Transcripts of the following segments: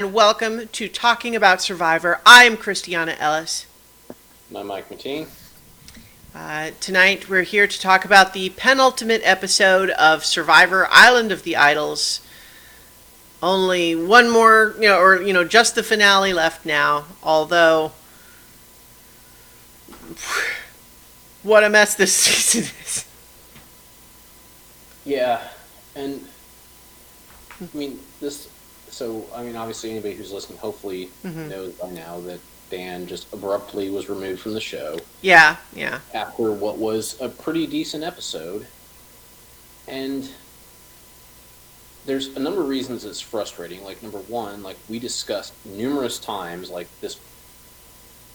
Welcome to Talking About Survivor. I'm Christiana Ellis. I'm Mike Mateen. Tonight we're here to talk about the penultimate episode of Survivor Island of the Idols. Only one more, just the finale left now. Although, what a mess this season is. Yeah, and obviously anybody who's listening hopefully knows by now that Dan just abruptly was removed from the show. Yeah. After what was a pretty decent episode. And there's a number of reasons it's frustrating. Like, number one, like we discussed numerous times, like this,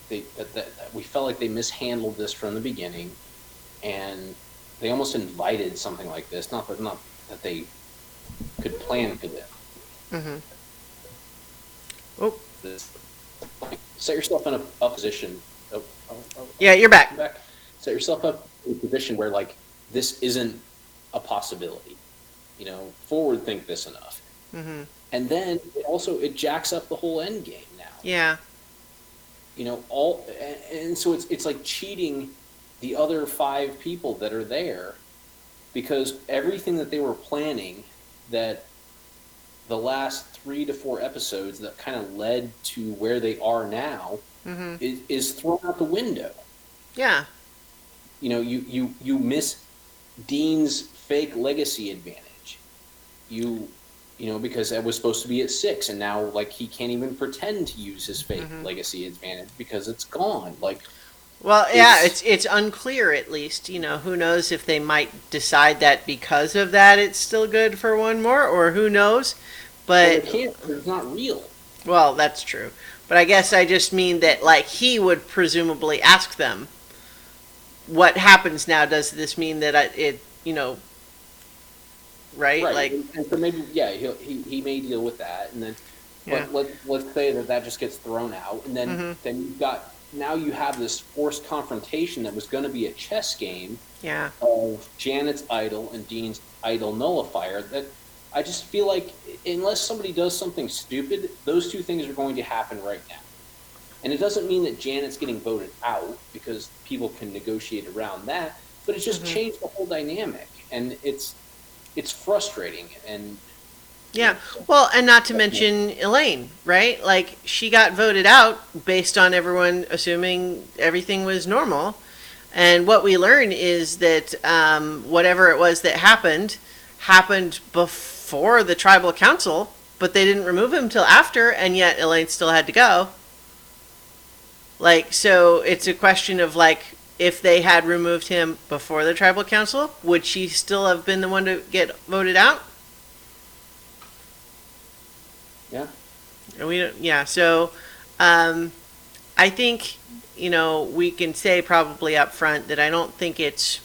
that we felt like they mishandled this from the beginning, and they almost invited something like this. Not that they could plan for this. Oh. Set yourself in a position. Yeah, you're back. Set yourself up in a position where, like, this isn't a possibility. Forward think this enough. And then it jacks up the whole end game now. Yeah. And so it's like cheating the other 5 people that are there, because everything that they were planning, that the last 3 to 4 episodes that kind of led to where they are now is thrown out the window. Yeah. You miss Dean's fake legacy advantage. Because that was supposed to be at 6, and now, like, he can't even pretend to use his fake legacy advantage because it's gone. Like, well, yeah, it's unclear, at least. Who knows if they might decide that because of that it's still good for one more, or who knows. But it's not real. Well, that's true. But I guess I just mean that, like, he would presumably ask them, what happens now? Does this mean that right? Like, and so maybe, yeah, he may deal with that, and then, but let's say that just gets thrown out, and then you have this forced confrontation that was going to be a chess game of Janet's idol and Dean's idol nullifier. That I just feel like, unless somebody does something stupid, those two things are going to happen right now. And it doesn't mean that Janet's getting voted out, because people can negotiate around that, but it's just changed the whole dynamic, and it's frustrating. And yeah, well, and not to mention Elaine, right? Like, she got voted out based on everyone assuming everything was normal. And what we learn is that whatever it was that happened before the tribal council, but they didn't remove him till after, and yet Elaine still had to go. Like, so it's a question of, like, if they had removed him before the tribal council, would she still have been the one to get voted out? Yeah. So I think, we can say probably up front that I don't think it's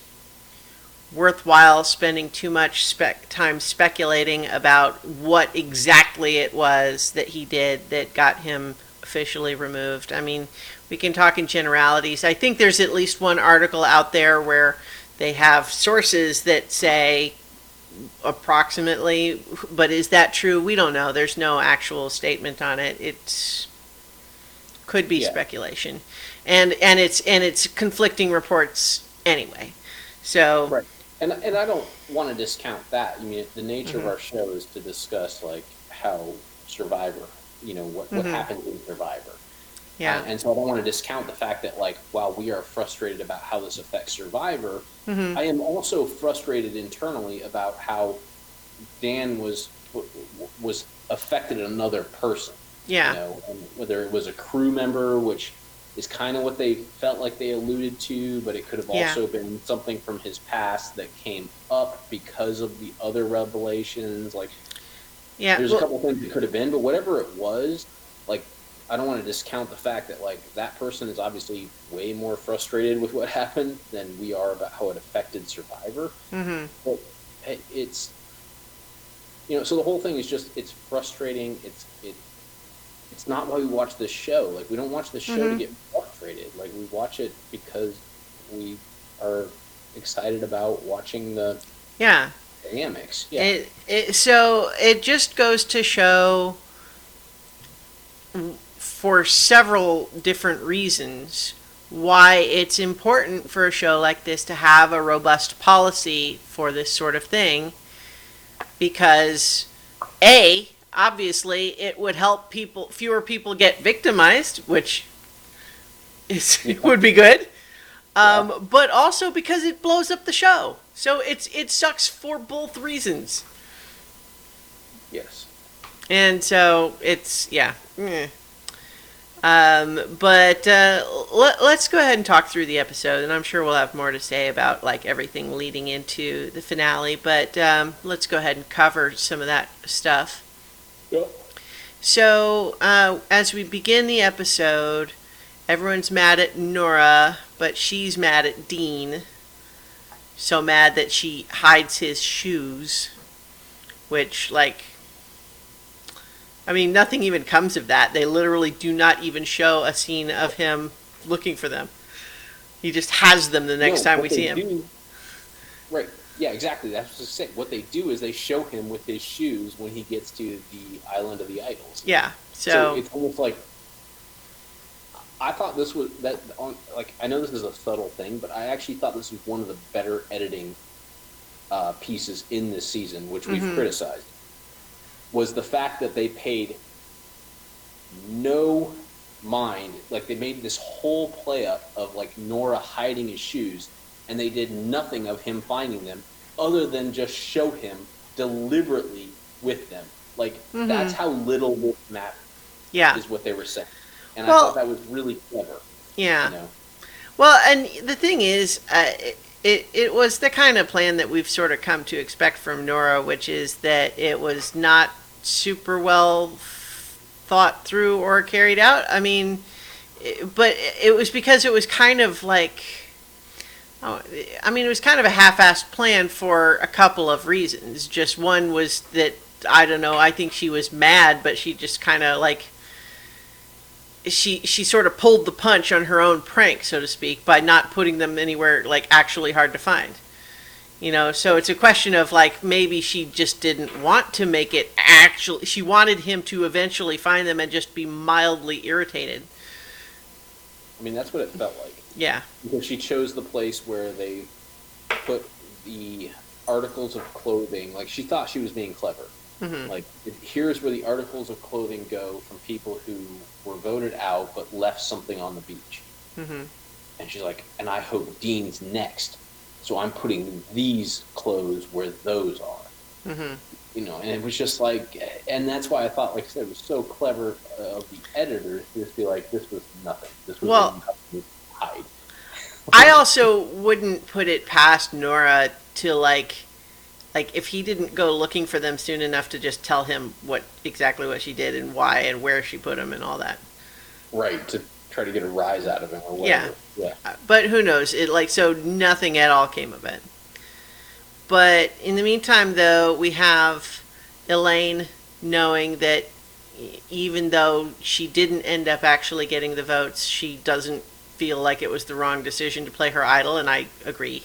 worthwhile spending too much time speculating about what exactly it was that he did that got him officially removed. I mean, we can talk in generalities. I think there's at least one article out there where they have sources that say approximately, but is that true? We don't know. There's no actual statement on it. It could be speculation, and it's conflicting reports anyway. So right, and I don't want to discount that. I mean, the nature of our show is to discuss, like, how Survivor, what happens in Survivor. Yeah. And so I don't want to discount the fact that, like, while we are frustrated about how this affects Survivor, I am also frustrated internally about how Dan was affected another person. Yeah. And whether it was a crew member, which is kind of what they felt like they alluded to, but it could have also been something from his past that came up because of the other revelations. Like, there's a couple of things it could have been, but whatever it was, like, I don't want to discount the fact that, like, that person is obviously way more frustrated with what happened than we are about how it affected Survivor. But it's, so the whole thing is just, it's frustrating. It's not why we watch this show. Like, we don't watch the show to get frustrated. Like, we watch it because we are excited about watching the dynamics. Yeah. So it just goes to show for several different reasons why it's important for a show like this to have a robust policy for this sort of thing, because obviously it would help fewer people get victimized, which would be good. But also because it blows up the show. So it sucks for both reasons. Yes. And so it's, yeah. But let's go ahead and talk through the episode, and I'm sure we'll have more to say about like everything leading into the finale. But let's go ahead and cover some of that stuff. Yep. So as we begin the episode, everyone's mad at Nora, but she's mad at Dean. So mad that she hides his shoes, which, like, I mean, nothing even comes of that. They literally do not even show a scene of him looking for them. He just has them the next time we see him. Right. Yeah, exactly. That's what I said. What they do is they show him with his shoes when he gets to the Island of the Idols. Yeah. So it's almost like, I thought this was I know this is a subtle thing, but I actually thought this was one of the better editing pieces in this season, which we've criticized, was the fact that they paid no mind. Like, they made this whole play up of like Nora hiding his shoes, and they did nothing of him finding them other than just show him deliberately with them. Like, that's how little this matters. Yeah. Is what they were saying. And I thought that was really clever. Yeah. You know? Well, and the thing is, it was the kind of plan that we've sort of come to expect from Nora, which is that it was not super well thought through or carried out. I mean, but it was because it was kind of like, it was kind of a half-assed plan for a couple of reasons. Just one was that, I don't know, I think she was mad, but she just kind of like, she sort of pulled the punch on her own prank, so to speak, by not putting them anywhere like actually hard to find. You know, so it's a question of like, maybe she just didn't want to make it actually, she wanted him to eventually find them and just be mildly irritated. I mean, that's what it felt like. Yeah. Because she chose the place where they put the articles of clothing. Like, she thought she was being clever. Like, here's where the articles of clothing go from people who were voted out but left something on the beach. And she's like, and I hope Dean's next, so I'm putting these clothes where those are. You know, and it was just like, and that's why I thought, like I said, it was so clever of the editors to just be like, this was nothing. This was nothing to hide. I also wouldn't put it past Nora to like if he didn't go looking for them soon enough to just tell him exactly what she did and why and where she put them and all that. Right, to try to get a rise out of him or whatever. Yeah. But who knows? So nothing at all came of it. But in the meantime, though, we have Elaine knowing that even though she didn't end up actually getting the votes, she doesn't feel like it was the wrong decision to play her idol, and I agree.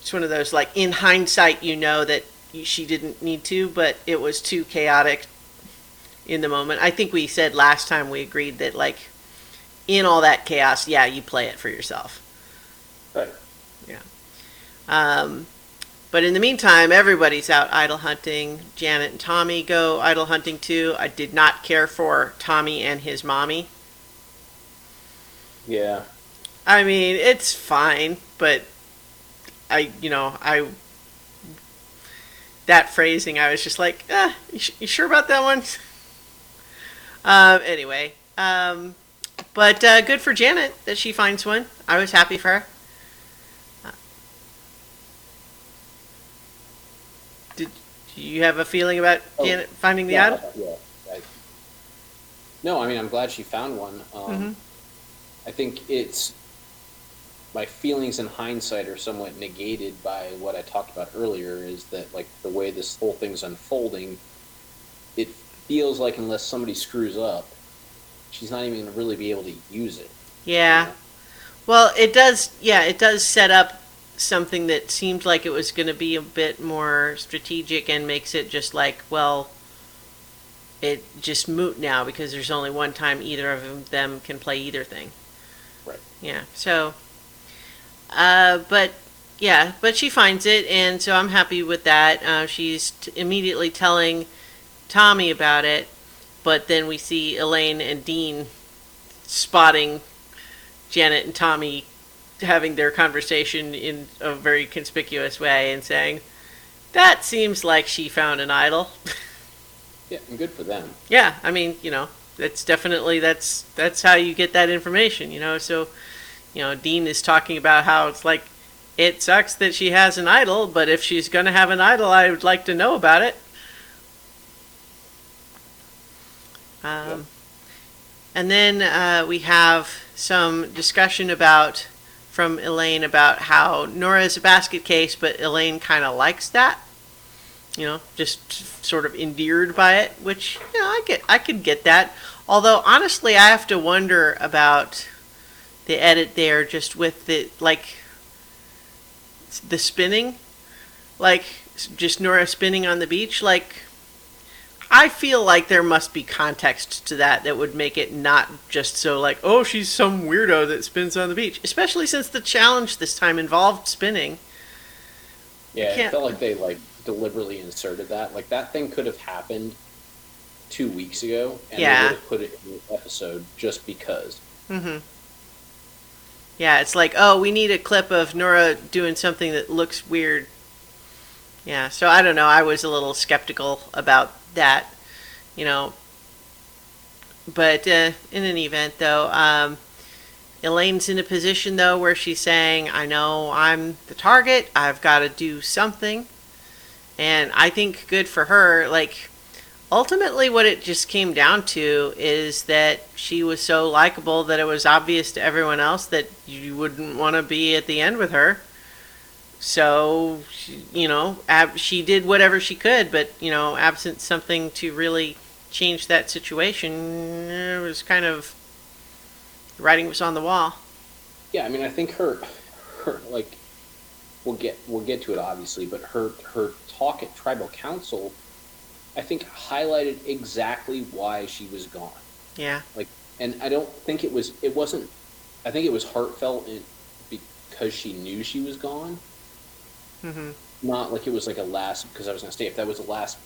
It's one of those, like, in hindsight, you know that she didn't need to, but it was too chaotic in the moment. I think we said last time we agreed that, like, in all that chaos, yeah, you play it for yourself. Right. Yeah. But in the meantime, everybody's out idol hunting. Janet and Tommy go idol hunting too. I did not care for Tommy and his mommy. Yeah. I mean, it's fine, but that phrasing, I was just like, you sure about that one? Anyway, but good for Janet that she finds one. I was happy for her. Did you have a feeling about Janet finding the idol? Yeah. No, I mean, I'm glad she found one. I think my feelings in hindsight are somewhat negated by what I talked about earlier, is that, like, the way this whole thing's unfolding, it feels like unless somebody screws up, she's not even going to really be able to use it. Yeah. You know? Well, it does set up something that seemed like it was going to be a bit more strategic and makes it just like, well, it just moot now because there's only one time either of them can play either thing. Right. Yeah. So, but yeah, but she finds it, and so I'm happy with that. She's immediately telling Tommy about it, but then we see Elaine and Dean spotting Janet and Tommy having their conversation in a very conspicuous way and saying, that seems like she found an idol. Yeah, and good for them. Yeah, I mean, that's definitely, that's how you get that information, so, Dean is talking about how it's like, it sucks that she has an idol, but if she's going to have an idol, I would like to know about it. Yep. And then we have some discussion from Elaine about how Nora is a basket case, but Elaine kind of likes that. Just sort of endeared by it, which I could get that. Although honestly, I have to wonder about the edit there, just with the spinning, just Nora spinning on the beach, I feel like there must be context to that would make it not just so oh, she's some weirdo that spins on the beach. Especially since the challenge this time involved spinning. Yeah, it felt like they deliberately inserted that. That thing could have happened 2 weeks ago, and they would have put it in the episode just because. Mm-hmm. Yeah, it's oh, we need a clip of Nora doing something that looks weird. Yeah, so I don't know. I was a little skeptical about that, But in any event, though, Elaine's in a position, though, where she's saying, I know I'm the target. I've got to do something. And I think good for her. Ultimately, what it just came down to is that she was so likable that it was obvious to everyone else that you wouldn't want to be at the end with her. So, she did whatever she could, but, absent something to really change that situation, it was kind of, the writing was on the wall. Yeah, I mean, I think her we'll get to it obviously, but her talk at Tribal Council, I think, highlighted exactly why she was gone. Yeah. And I don't think it wasn't, I think it was heartfelt because she knew she was gone. Mm-hmm. Not it was a last, because I was going to say, if that was the last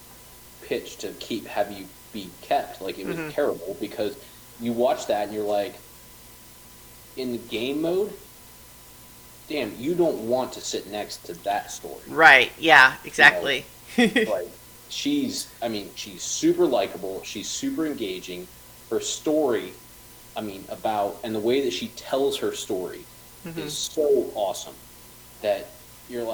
pitch to have you be kept, it was terrible, because you watch that and you're in the game mode, damn, you don't want to sit next to that story. Right, yeah, exactly. She's super likable, she's super engaging, her story, about, and the way that she tells her story is so awesome that you're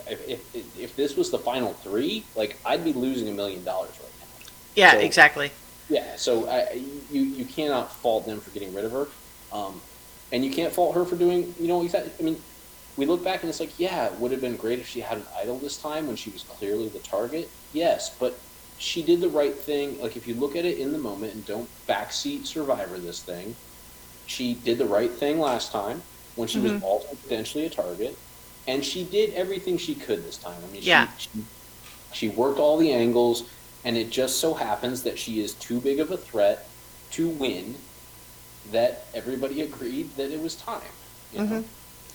if this was the final three, I'd be losing $1 million right now. Yeah, so, exactly. Yeah, so you cannot fault them for getting rid of her, and you can't fault her for doing, exactly. We look back and it's it would have been great if she had an idol this time when she was clearly the target. Yes, but she did the right thing. If you look at it in the moment and don't backseat Survivor this thing, she did the right thing last time when she was also potentially a target. And she did everything she could this time. She worked all the angles, and it just so happens that she is too big of a threat to win, that everybody agreed that it was time.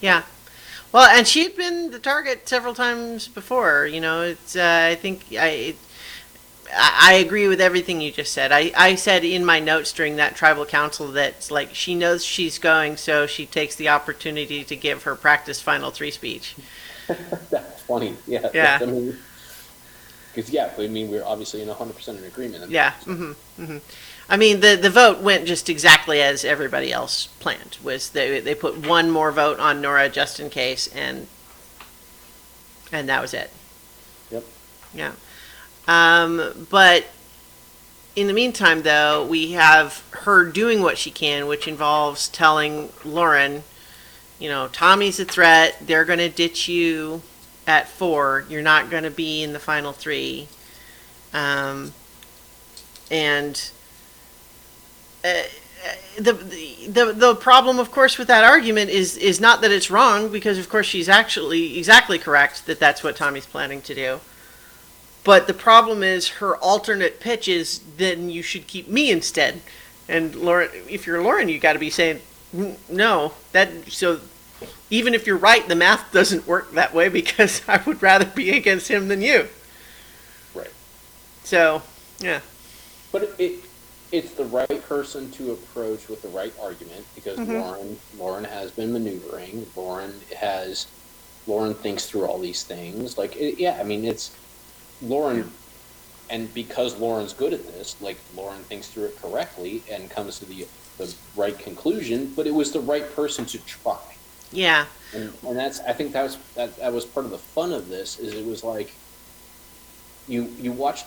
Yeah. Well, and she'd been the target several times before. It's I think I agree with everything you just said. I said in my notes during that Tribal Council that she knows she's going, so she takes the opportunity to give her practice final 3 speech. That's funny. Yeah. Yeah. Because, we're obviously in 100% in agreement. Yeah. The vote went just exactly as everybody else planned. Was they put one more vote on Nora just in case, and that was it. Yep. Yeah. But in the meantime, though, we have her doing what she can, which involves telling Lauren, Tommy's a threat. They're going to ditch you at 4. You're not going to be in the final 3. And the problem, of course, with that argument is not that it's wrong, because of course she's actually exactly correct that that's what Tommy's planning to do. But the problem is her alternate pitch is, then you should keep me instead. And Lauren, if you're Lauren, you got to be saying, no, so even if you're right, the math doesn't work that way because I would rather be against him than you. Right. So, yeah. But it's the right person to approach with the right argument because Lauren has been maneuvering. Lauren thinks through all these things. Like, it's Lauren, and because Lauren's good at this, like, Lauren thinks through it correctly and comes to the right conclusion. But it was the right person to try. Yeah. And I think that was part of the fun of this. Is it was like you watched.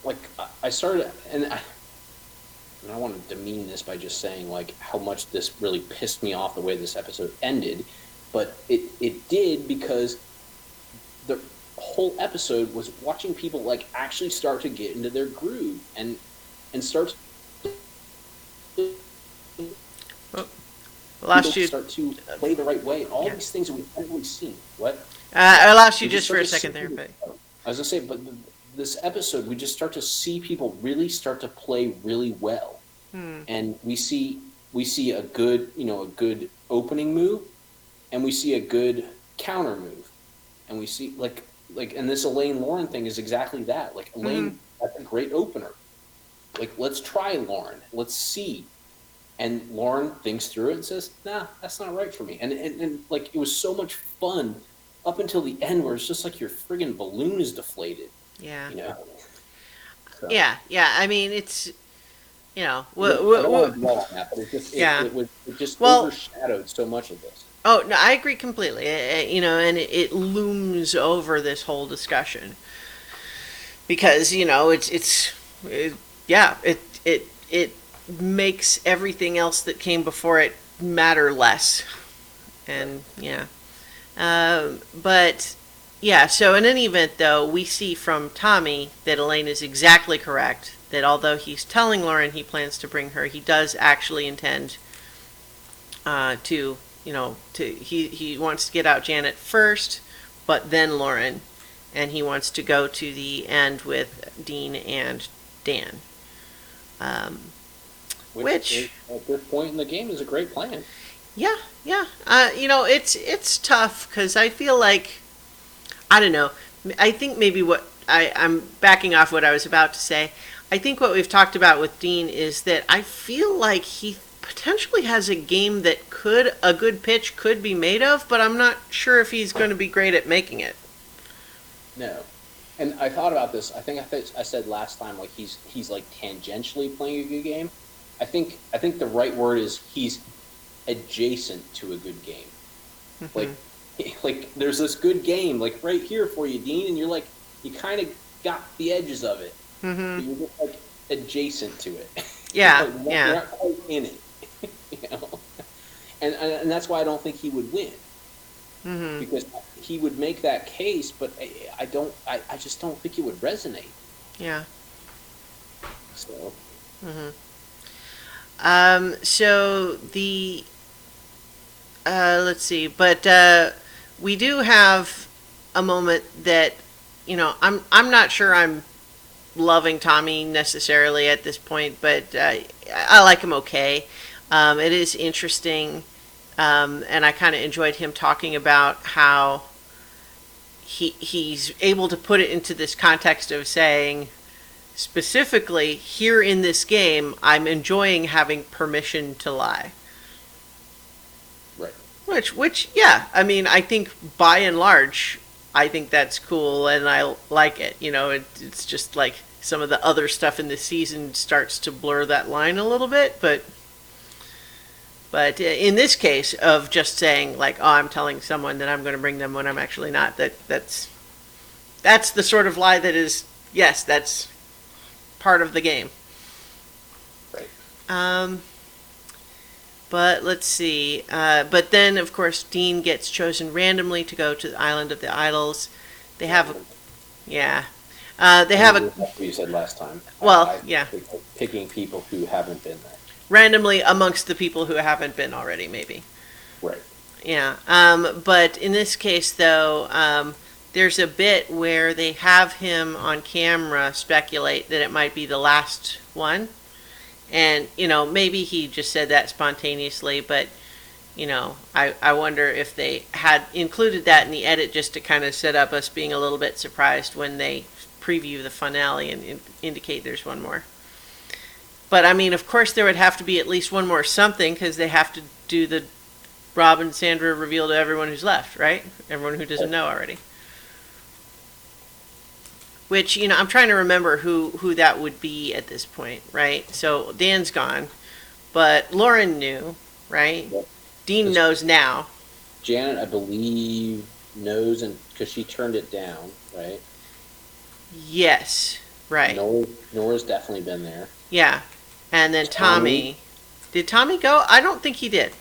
Like, I started, and I want to demean this by just saying, like, how much this really pissed me off the way this episode ended, but it did because the whole episode was watching people, like, actually start to get into their groove and start to play the right way. All these things that we've never really seen. What? I lost you just for a second there, but I was going to say, but this episode, we just start to see people really start to play really well, and we see a good opening move, and we see a good counter move, and we see like and this Elaine Lauren thing is exactly that. Like, Elaine, that's a great opener. Like, let's try Lauren, let's see, and Lauren thinks through it and says, nah, that's not right for me, and like, it was so much fun up until the end where it's just like your friggin' balloon is deflated. Yeah. So. Yeah. I mean, it's, I don't want to dwell on that, but it just overshadowed so much of this. Oh no, I agree completely. And it looms over this whole discussion because it makes everything else that came before it matter less, and but. Yeah, so in any event, though, we see from Tommy that Elaine is exactly correct, that although he's telling Lauren he plans to bring her, he does actually intend he wants to get out Janet first, but then Lauren, and he wants to go to the end with Dean and Dan. Which at this point in the game is a great plan. Yeah. It's tough, because I feel like, I don't know. I think maybe I'm backing off what I was about to say. I think what we've talked about with Dean is that I feel like he potentially has a game that a good pitch could be made of, but I'm not sure if he's going to be great at making it. No. And I thought about this. I think I said last time, like, he's like tangentially playing a good game. I think the right word is he's adjacent to a good game. Like there's this good game, like, right here for you, Dean, and you're like, you kind of got the edges of it. But you're just, like, adjacent to it. Yeah, You're not quite in it. And that's why I don't think he would win. Because he would make that case, but I just don't think it would resonate. Yeah. So. So the let's see, but we do have a moment that I'm not sure I'm loving Tommy necessarily at this point, but I like him okay. It is interesting, and I kind of enjoyed him talking about how he's able to put it into this context of saying, specifically, here in this game, I'm enjoying having permission to lie. Right. Which, yeah, I mean, I think by and large, I think that's cool, and I like it. It's just like some of the other stuff in this season starts to blur that line a little bit, but in this case of just saying, like, oh, I'm telling someone that I'm going to bring them when I'm actually not, that's the sort of lie that is, yes, that's part of the game. Right. But let's see. But then, of course, Dean gets chosen randomly to go to the Island of the Idols. They have they have a. What you said last time. Well, Picking people who haven't been there. Randomly amongst the people who haven't been already, maybe. Right. Yeah. But in this case, though, there's a bit where they have him on camera speculate that it might be the last one. And, maybe he just said that spontaneously, but, I wonder if they had included that in the edit just to kind of set up us being a little bit surprised when they preview the finale and indicate there's one more. But, I mean, of course there would have to be at least one more something because they have to do the Rob and Sandra reveal to everyone who's left, right? Everyone who doesn't know already. Which, I'm trying to remember who that would be at this point, right? So Dan's gone, but Lauren knew, right? Yep. Dean knows now. Janet, I believe, knows, and because she turned it down, right? Yes, right. Nora's definitely been there. Yeah. And then Tommy. Did Tommy go? I don't think he did.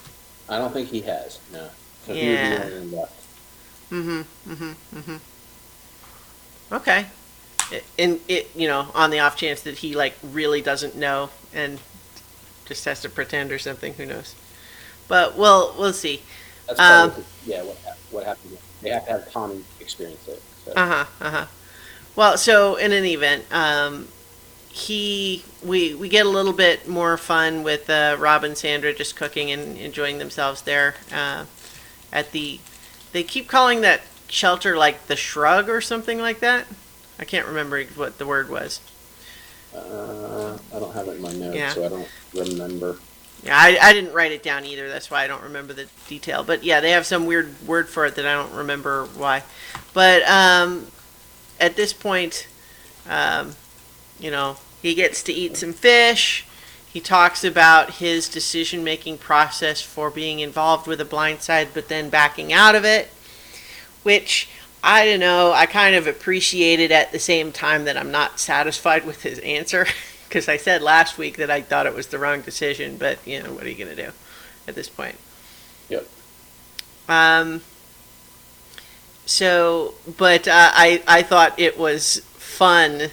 I don't think he has, no. So yeah. He was the only one left. Okay. And it, on the off chance that he really doesn't know and just has to pretend or something, who knows? But we'll see. That's probably what happened. They have to have Tommy experience it. So. Well, so in any event, we get a little bit more fun with Rob and Sandra just cooking and enjoying themselves there at the. They keep calling that shelter like the Shrug or something like that. I can't remember what the word was. I don't have it in my notes, so I don't remember. Yeah, I didn't write it down either. That's why I don't remember the detail. But yeah, they have some weird word for it that I don't remember why. But at this point, he gets to eat some fish. He talks about his decision-making process for being involved with a blind side, but then backing out of it, which, I don't know, I kind of appreciate it at the same time that I'm not satisfied with his answer. Because I said last week that I thought it was the wrong decision, but, what are you going to do at this point? Yep. But I thought it was fun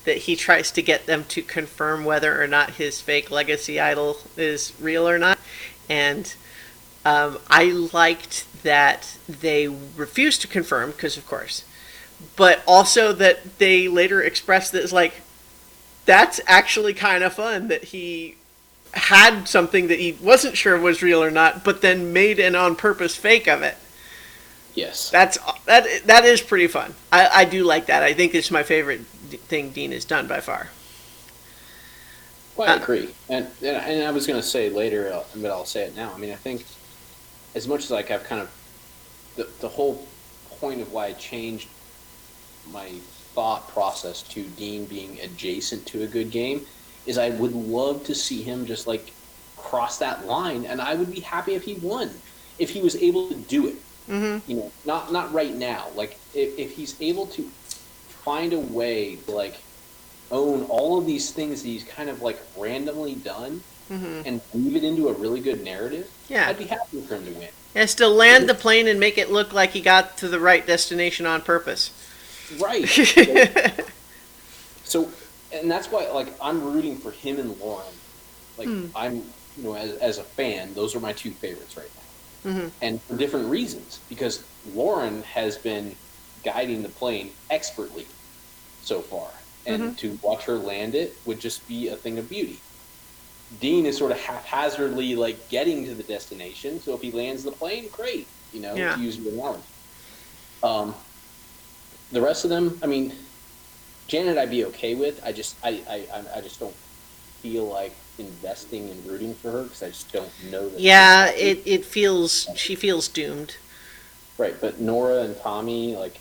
that he tries to get them to confirm whether or not his fake legacy idol is real or not. And I liked that they refused to confirm, because of course, but also that they later expressed that it's like, that's actually kind of fun that he had something that he wasn't sure was real or not, but then made an on purpose fake of it. Yes. That is pretty fun. I do like that. I think it's my favorite thing Dean has done by far. Well, I agree. And I was going to say later, but I'll say it now. I mean, I think as much as I've kind of, the whole point of why I changed my thought process to Dean being adjacent to a good game is I would love to see him just cross that line, and I would be happy if he won, if he was able to do it. Mm-hmm. Not right now. If he's able to find a way to own all of these things that he's kind of randomly done, mm-hmm. and weave it into a really good narrative, I'd be happy for him to win. And still land the plane and make it look like he got to the right destination on purpose. Right. So, and that's why, I'm rooting for him and Lauren. I'm, as a fan, those are my two favorites right now. Mm-hmm. And for different reasons. Because Lauren has been guiding the plane expertly so far. And mm-hmm. to watch her land it would just be a thing of beauty. Dean is sort of haphazardly, getting to the destination. So if he lands the plane, great. To use your analogy. The rest of them, I mean, Janet I'd be okay with. I just don't feel like investing and rooting for her because I just don't know that. Yeah, she feels doomed. Right, but Nora and Tommy, I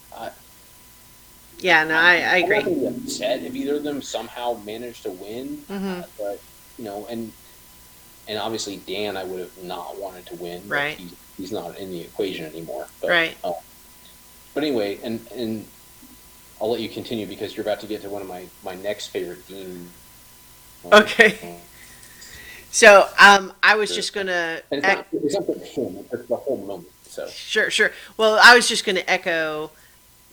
agree. I'm not gonna be upset if either of them somehow managed to win, mm-hmm. But and obviously Dan, I would have not wanted to win. Right, he's not in the equation anymore. But, right. But anyway, and I'll let you continue because you're about to get to one of my next favorite Dean. Okay. So I was just gonna. And it's not him; it's the whole moment. So sure. Well, I was just gonna echo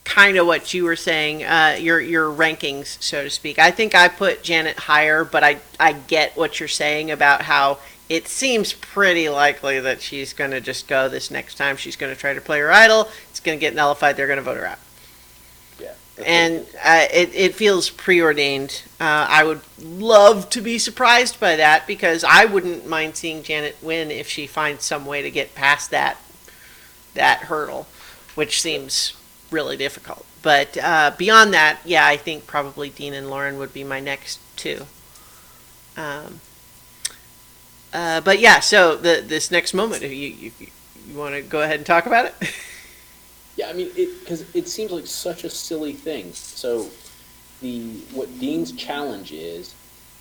kind of what you were saying, your rankings, so to speak. I think I put Janet higher, but I get what you're saying about how it seems pretty likely that she's going to just go this next time. She's going to try to play her idol. It's going to get nullified. They're going to vote her out. And it feels preordained. I would love to be surprised by that because I wouldn't mind seeing Janet win if she finds some way to get past that hurdle, which seems really difficult. But beyond that, yeah, I think probably Dean and Lauren would be my next two. Um, but yeah, so this next moment, if you want to go ahead and talk about it. Yeah, I mean, because it seems like such a silly thing. So the what Dean's challenge is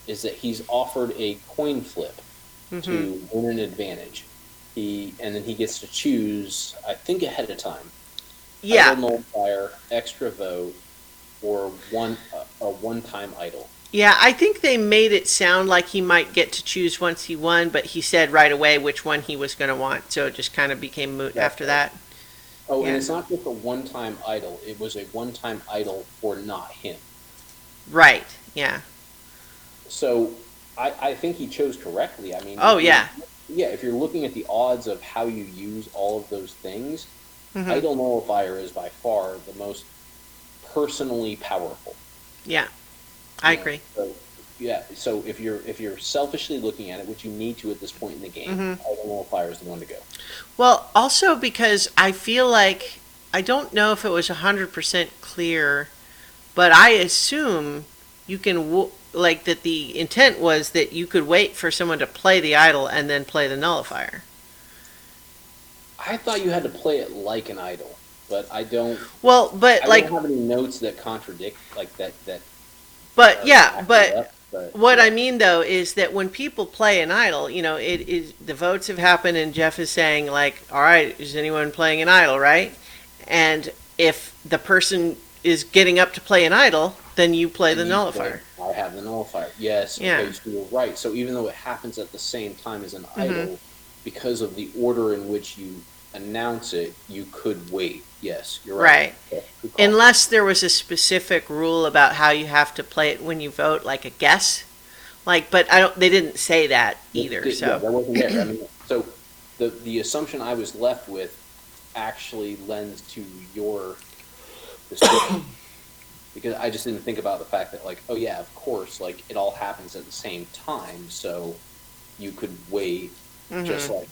that he's offered a coin flip to win an advantage. And then he gets to choose, I think, ahead of time. Yeah. Idle nullifier, extra vote, or a one-time idle. Yeah, I think they made it sound like he might get to choose once he won, but he said right away which one he was going to want, so it just kind of became moot after that. Oh, Yeah. and it's not just a one-time idle. It was a one-time idle for not him. Right, yeah. So I think he chose correctly. I mean, Oh, yeah. Yeah, if you're looking at the odds of how you use all of those things, Hmm. idle nullifier is by far the most personally powerful. Yeah, I You know, agree. So, yeah, so if you're selfishly looking at it, which you need to at this point in the game, idle nullifier is the one to go. Well, also because I feel like, I don't know if it was 100% clear, but I assume you can, like, that the intent was that you could wait for someone to play the idol and then play the nullifier. I thought you had to play it like an idle, but I don't. Well, but I like, don't have any notes that contradict like that. but yeah, but Up, but what yeah. I mean though is that when people play an idol, you know, it is the votes have happened and Jeff is saying like, all right, is anyone playing an idol, right? And if the person is getting up to play an idol, then you play the And you nullifier. say, I have the nullifier. Yes, Yeah. okay, so you're right. So even though it happens at the same time as an idol, because of the order in which you announce it, you could wait. Yes, you're right. Right. Okay, good call. Unless there was a specific rule about how you have to play it when you vote, like a guess. Like, but I don't. They didn't say that either. Yeah, So that wasn't there. I mean, so the assumption I was left with actually lends to your description. Because I just didn't think about the fact that, like, oh yeah, of course, like it all happens at the same time, so you could wait. Just like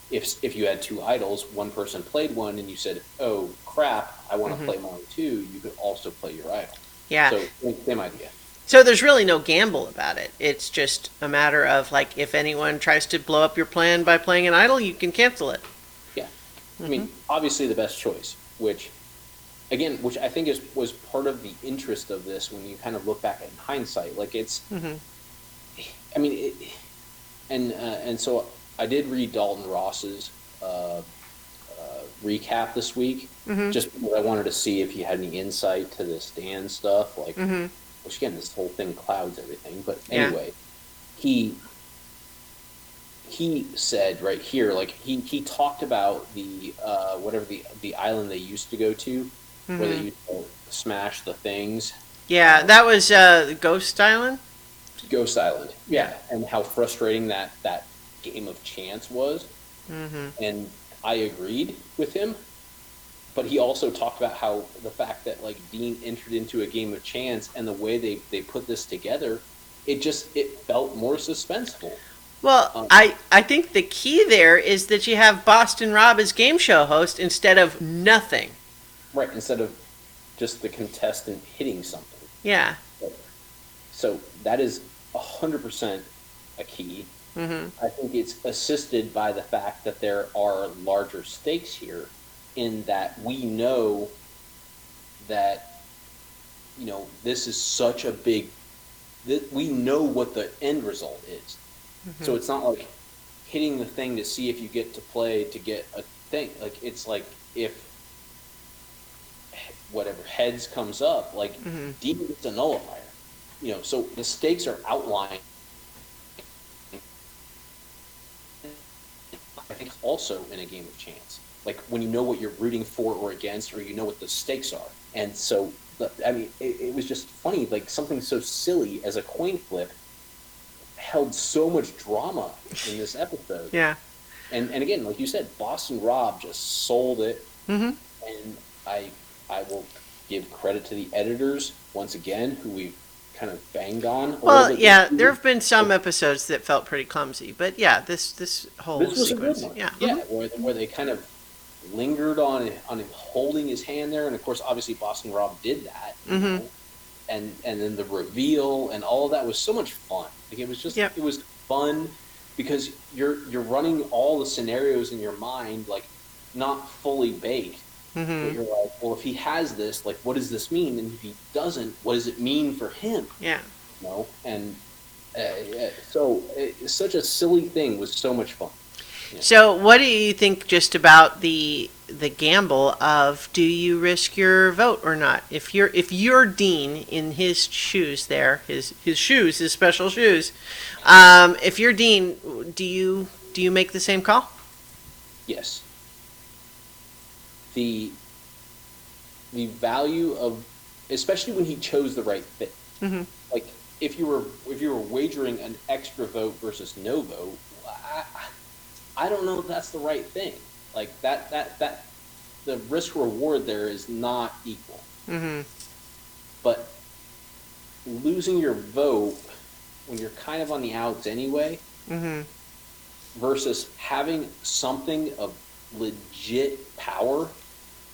if you had two idols, one person played one, and you said, "Oh crap, I want to play mine too," you could also play your idol. yeah. So same idea. So there's really no gamble about it. It's just a matter of like, if anyone tries to blow up your plan by playing an idol, you can cancel it. Yeah, I mean, obviously the best choice, which which I think was part of the interest of this when you kind of look back in hindsight. Like it's, I mean, and so I did read Dalton Ross's recap this week, just because I wanted to see if he had any insight to this Dan stuff, like, which again, this whole thing clouds everything. But anyway, he said right here, like he talked about the whatever the island they used to go to, where they used to smash the things. Yeah, that was Ghost Island. Ghost Island, yeah, and how frustrating that game of chance was. And I agreed with him, but he also talked about how the fact that like Dean entered into a game of chance and the way they put this together, it felt more suspenseful. Well, I think the key there is that you have Boston Rob as game show host instead of nothing. Right, instead of just the contestant hitting something. Yeah. So that is 100% a key. I think it's assisted by the fact that there are larger stakes here, in that we know that, you know, this is such a big, we know what the end result is. So it's not like hitting the thing to see if you get to play to get a thing. Like, it's like if whatever heads comes up, like Dean gets a nullifier. You know, so the stakes are outlined. I think also in a game of chance, like when you know what you're rooting for or against, or you know what the stakes are. And so, I mean, it was just funny, like something so silly as a coin flip held so much drama in this episode. Yeah. And again, like you said, Boston Rob just sold it. And I will give credit to the editors once again, who we've kind of banged on. Well, yeah, there have been some episodes that felt pretty clumsy, but yeah, this whole This was sequence, a good one. yeah, Yeah, where they kind of lingered on him holding his hand there, and of course, obviously, Boston Rob did that, you know? And then the reveal and all of that was so much fun. Like it was just it was fun because you're running all the scenarios in your mind, like not fully baked. But you're like, well, if he has this, like, what does this mean? And if he doesn't, what does it mean for him? Yeah. You know, and so such a silly thing was so much fun. Yeah. So, what do you think just about the gamble of do you risk your vote or not? If you're Dean in his shoes, there his shoes, his special shoes, if you're Dean, do you make the same call? Yes. The value of, especially when he chose the right fit. Like if you were wagering an extra vote versus no vote, I don't know if that's the right thing. Like that the risk reward there is not equal. But losing your vote when you're kind of on the outs anyway, versus having something of legit power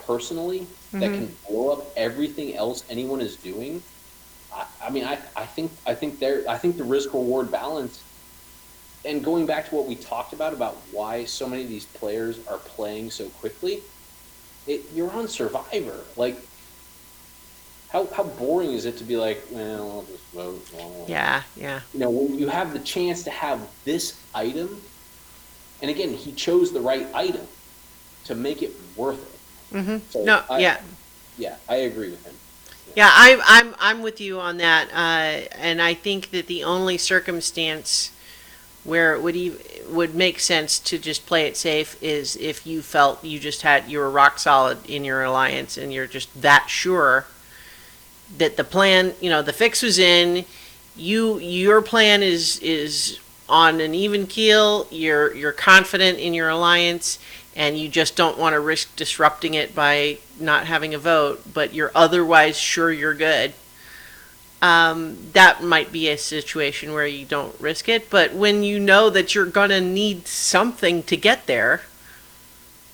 personally that can blow up everything else anyone is doing. I mean, I think the risk reward balance, and going back to what we talked about why so many of these players are playing so quickly, you're on Survivor. Like, how boring is it to be like, well, I'll just vote. Yeah. You know, when you have the chance to have this item, and again, he chose the right item to make it worth it. So I agree with him. Yeah, I'm with you on that, and I think that the only circumstance where it would make sense to just play it safe is if you felt you were rock solid in your alliance and you're just that sure that the plan, the fix was in, your plan is on an even keel, you're confident in your alliance, and you just don't want to risk disrupting it by not having a vote, but you're otherwise sure you're good. That might be a situation where you don't risk it, but when you know that you're going to need something to get there,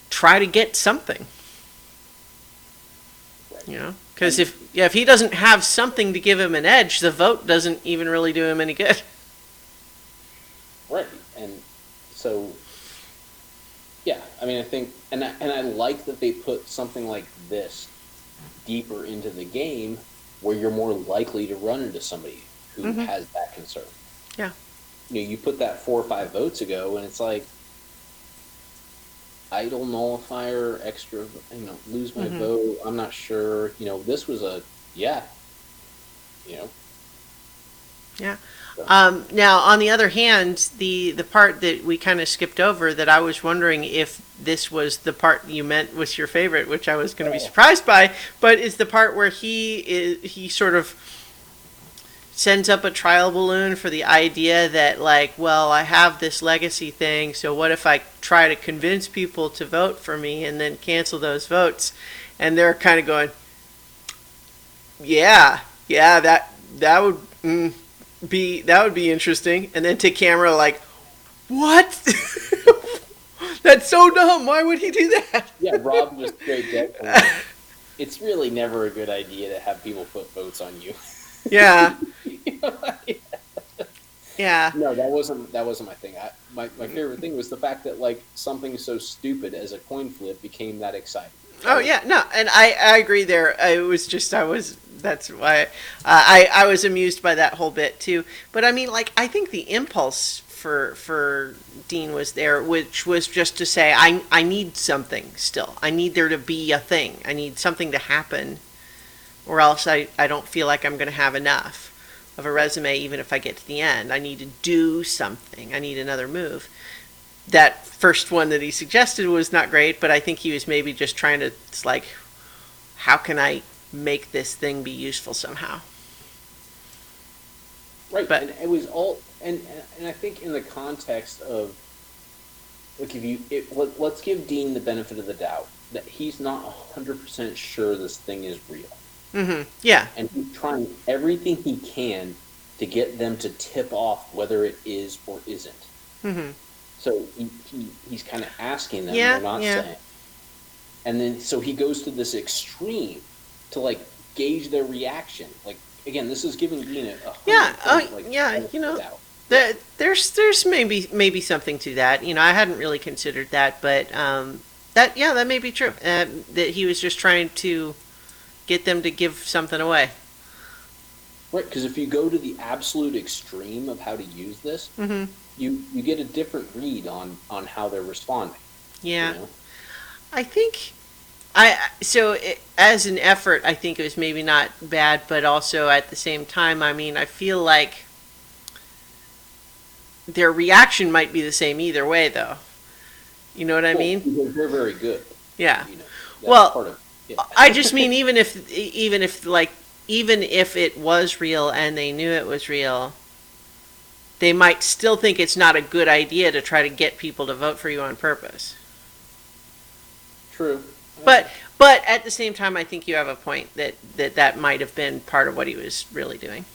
try to get something. Because if he doesn't have something to give him an edge, the vote doesn't even really do him any good. Right, and so, yeah, I mean, I think, and I like that they put something like this deeper into the game, where you're more likely to run into somebody who has that concern. Yeah. You put that 4 or 5 votes ago, and it's like, idle nullifier, extra, lose my vote, I'm not sure. This was Yeah. Now, on the other hand, the part that we kind of skipped over that I was wondering if this was the part you meant was your favorite, which I was going to be surprised by, but is the part where he sort of sends up a trial balloon for the idea that, like, well, I have this legacy thing, so what if I try to convince people to vote for me and then cancel those votes? And they're kind of going, yeah, that would be interesting. And then to camera, like, what? That's so dumb. Why would he do that? Yeah, Rob just straight dead. It's really never a good idea to have people put votes on you. Yeah. Yeah. No, that wasn't my thing. My favorite thing was the fact that, like, something so stupid as a coin flip became that exciting. Oh yeah, no, and I agree there. That's why I was amused by that whole bit too. But I mean, like, I think the impulse for Dean was there, which was just to say, I need something still. I need there to be a thing. I need something to happen, or else I don't feel like I'm going to have enough of a resume, even if I get to the end. I need to do something. I need another move. That first one that he suggested was not great, but I think he was maybe just trying to, it's like, how can I make this thing be useful somehow? Right, but, and it was all, and I think in the context of, look, let's give Dean the benefit of the doubt that he's not 100% sure this thing is real. Yeah. and he's trying everything he can to get them to tip off whether it is or isn't. So he's kind of asking them, they're Yeah. not Yeah. saying. And then so he goes to this extreme to like gauge their reaction. Like again, this is giving Dean a Yeah. 100 like Yeah. out. There's maybe something to that. I hadn't really considered that, but that may be true. That he was just trying to get them to give something away. Right, because if you go to the absolute extreme of how to use this, you get a different read on how they're responding. Yeah. You know? I think as an effort, I think it was maybe not bad, but also at the same time, I mean, I feel like their reaction might be the same either way, though. You know what I mean? Because they're very good. Yeah. You know, that's Well, part of yeah. I just mean even if it was real and they knew it was real, they might still think it's not a good idea to try to get people to vote for you on purpose. True. But at the same time, I think you have a point that might have been part of what he was really doing.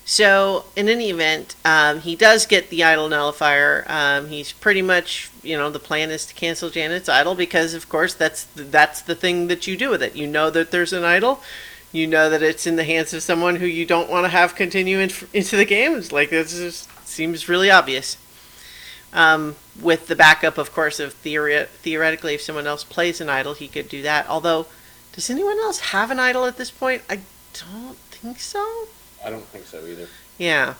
So in any event, he does get the idol nullifier. He's pretty much, the plan is to cancel Janet's idol because, of course, that's the thing that you do with it. You know that there's an idol. You know that it's in the hands of someone who you don't want to have continue into the game. It's like this seems really obvious. With the backup, of course, of theoretically, if someone else plays an idol, he could do that. Although, does anyone else have an idol at this point? I don't think so. I don't think so either. Yeah.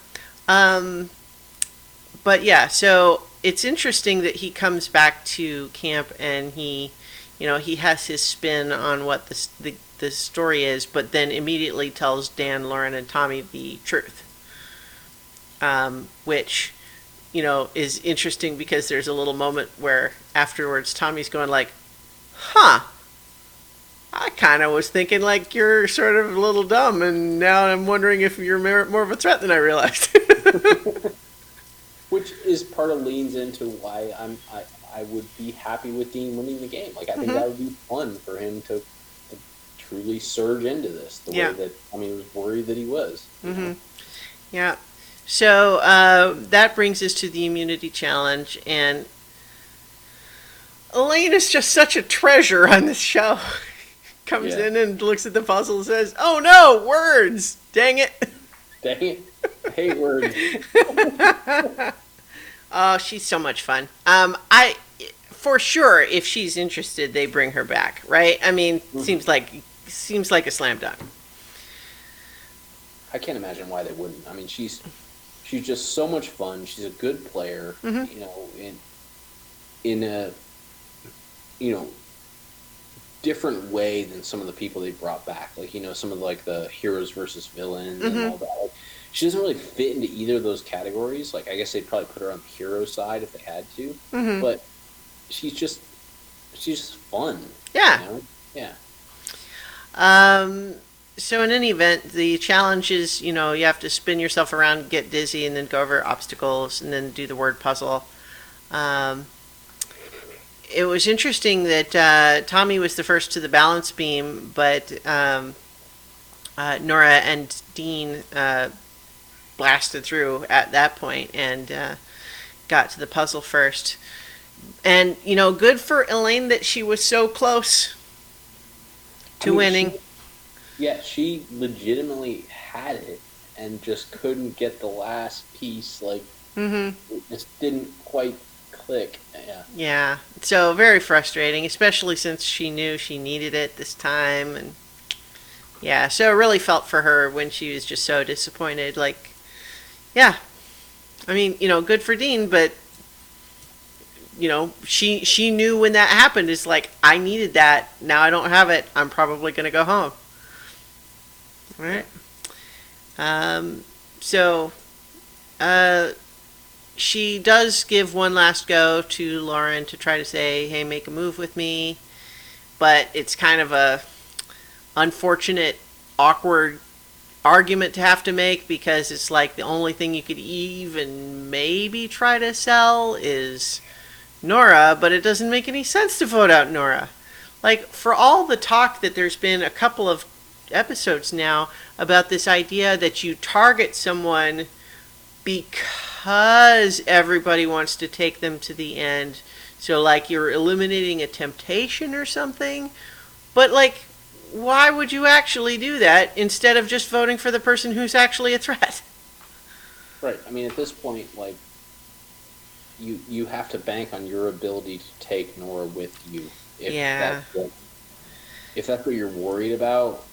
But yeah, so it's interesting that he comes back to camp and he has his spin on what the story is, but then immediately tells Dan, Lauren, and Tommy the truth. Which, is interesting because there's a little moment where afterwards Tommy's going like, huh, I kind of was thinking like you're sort of a little dumb, and now I'm wondering if you're more of a threat than I realized. Which is part of leans into why I would be happy with Dean winning the game. Like I think that would be fun for him to truly surge into this the way that was worried that he was. You know? Yeah. So that brings us to the immunity challenge, and Elaine is just such a treasure on this show. Comes in and looks at the puzzle and says, "Oh no, words! Dang it!" Dang it! I hate words. Oh, she's so much fun. For sure, if she's interested, they bring her back, right? I mean, seems like a slam dunk. I can't imagine why they wouldn't. I mean, she's just so much fun. She's a good player. In a different way than some of the people they brought back. Like some of the heroes versus villains and all that. Like, she doesn't really fit into either of those categories. Like I guess they'd probably put her on the hero side if they had to. But she's just fun. Yeah. Yeah. So in any event, the challenge is, you have to spin yourself around, get dizzy, and then go over obstacles, and then do the word puzzle. It was interesting that Tommy was the first to the balance beam, but Nora and Dean blasted through at that point and got to the puzzle first. And, good for Elaine that she was so close to winning. She legitimately had it and just couldn't get the last piece. Like, it just didn't quite click. Yeah. So very frustrating, especially since she knew she needed it this time. And yeah, so it really felt for her when she was just so disappointed. Like, yeah. I mean, good for Dean, but she knew when that happened. It's like, I needed that. Now I don't have it. I'm probably going to go home. All right. She does give one last go to Lauren to try to say, hey, make a move with me. But it's kind of a unfortunate, awkward argument to have to make because it's like the only thing you could even maybe try to sell is Nora, but it doesn't make any sense to vote out Nora. like, for all the talk that there's been a couple of episodes now about this idea that you target someone because everybody wants to take them to the end. So, like, you're eliminating a temptation or something. But, like, why would you actually do that instead of just voting for the person who's actually a threat? Right. I mean, at this point, like, you have to bank on your ability to take Nora with you. Yeah. If that's what you're worried about,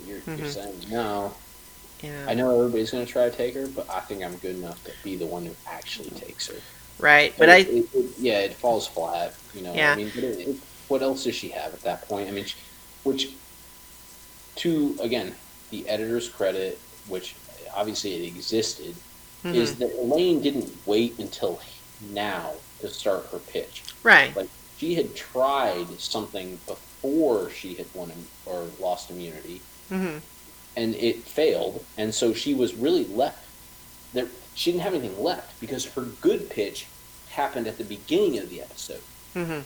you're saying no. Yeah. I know everybody's going to try to take her, but I think I'm good enough to be the one who actually takes her. Right, but but it falls flat. Yeah. I mean, what else does she have at that point? I mean, which, to again, the editor's credit, which obviously it existed, is that Elaine didn't wait until now to start her pitch. Right. Like, she had tried something before she had won or lost immunity, and it failed, and so she was really left there. She didn't have anything left because her good pitch happened at the beginning of the episode, and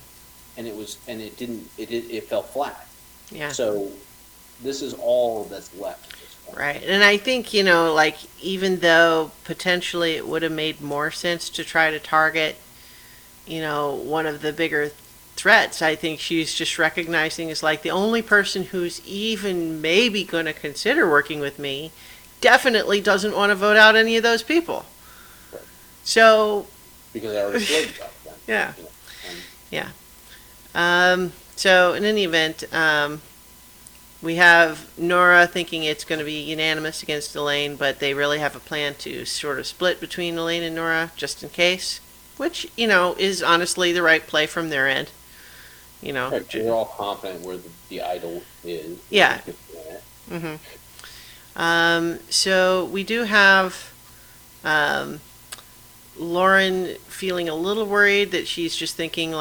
it fell flat. Yeah. So this is all that's left at this point. Right, and I think, like, even though potentially it would have made more sense to try to target, one of the bigger threats, I think she's just recognizing is like the only person who's even maybe going to consider working with me definitely doesn't want to vote out any of those people. Right. So, because I already spoke about them. Yeah. Yeah. So in any event, we have Nora thinking it's going to be unanimous against Elaine, but they really have a plan to sort of split between Elaine and Nora just in case, which, is honestly the right play from their end. Right, they're all confident where the idol is. Yeah. So we do have Lauren feeling a little worried that she's just thinking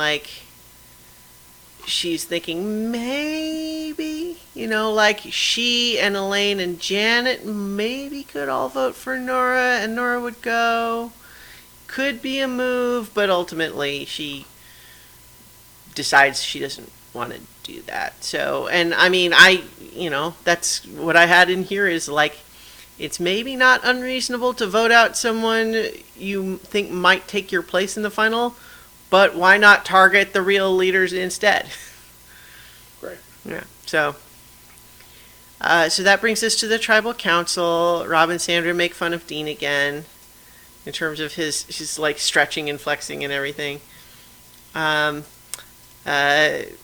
maybe, like she and Elaine and Janet maybe could all vote for Nora and Nora would go. Could be a move, but ultimately she decides she doesn't want to do that. So, and I mean, that's what I had in here is like, it's maybe not unreasonable to vote out someone you think might take your place in the final, but why not target the real leaders instead? Right. Yeah. So that brings us to the tribal council. Rob and Sandra make fun of Dean again in terms of his like stretching and flexing and everything.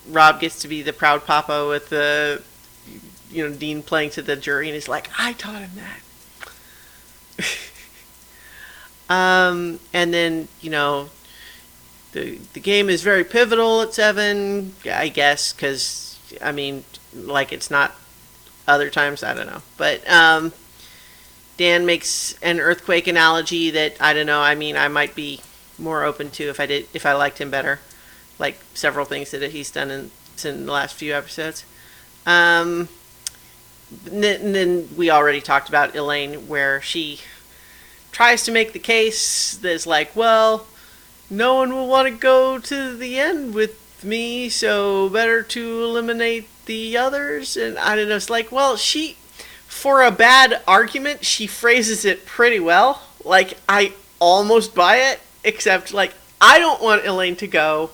Rob gets to be the proud papa with the, Dean playing to the jury, and he's like, I taught him that. And then, the game is very pivotal at 7, I guess, because, I mean, like, it's not other times, I don't know. But Dan makes an earthquake analogy that, I don't know, I mean, I might be more open to if I liked him better. Like several things that he's done in the last few episodes. And then we already talked about Elaine, where she tries to make the case that's like, well, no one will want to go to the end with me, so better to eliminate the others. And I don't know, it's like, well, for a bad argument, she phrases it pretty well. Like, I almost buy it, except, like, I don't want Elaine to go.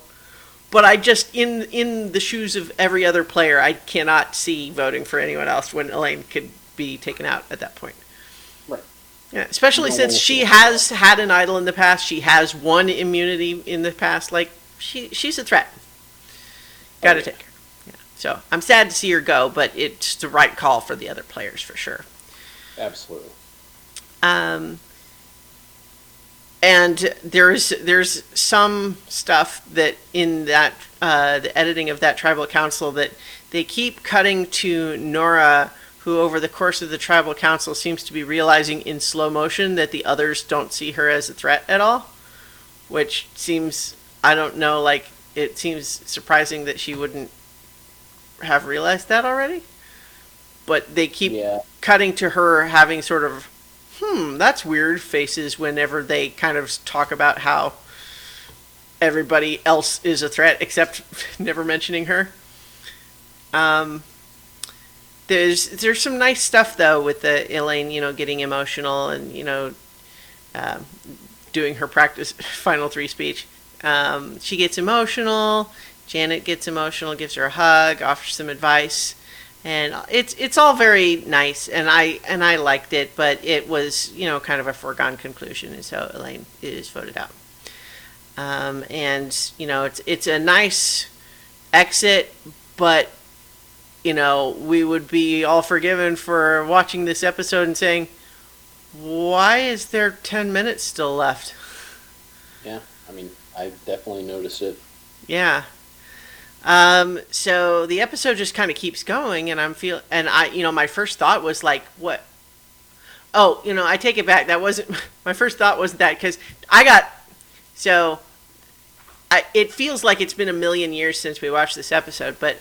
But I just, in the shoes of every other player, I cannot see voting for anyone else when Elaine could be taken out at that point. Right. Yeah, especially since she has had an idol in the past. She has won immunity in the past. Like, she's a threat. Gotta take her. Yeah. So I'm sad to see her go, but it's the right call for the other players for sure. Absolutely. And there's some stuff that in that the editing of that tribal council that they keep cutting to Nora, who over the course of the tribal council seems to be realizing in slow motion that the others don't see her as a threat at all, which seems, I don't know, like, it seems surprising that she wouldn't have realized that already. But they keep cutting to her having sort of that's weird faces whenever they kind of talk about how everybody else is a threat except never mentioning her. There's some nice stuff though with the Elaine, getting emotional and uh, doing her practice final three speech. She gets emotional. Janet gets emotional, gives her a hug, offers some advice, and it's all very nice. And I liked it, but it was kind of a foregone conclusion, and so Elaine is voted out. And it's a nice exit, but we would be all forgiven for watching this episode and saying, why is there 10 minutes still left? Yeah, I mean, I definitely noticed it. Yeah. So the episode just kind of keeps going, and my first thought was like, what? Oh, I take it back. That wasn't, my first thought wasn't that, because it feels like it's been a million years since we watched this episode, but,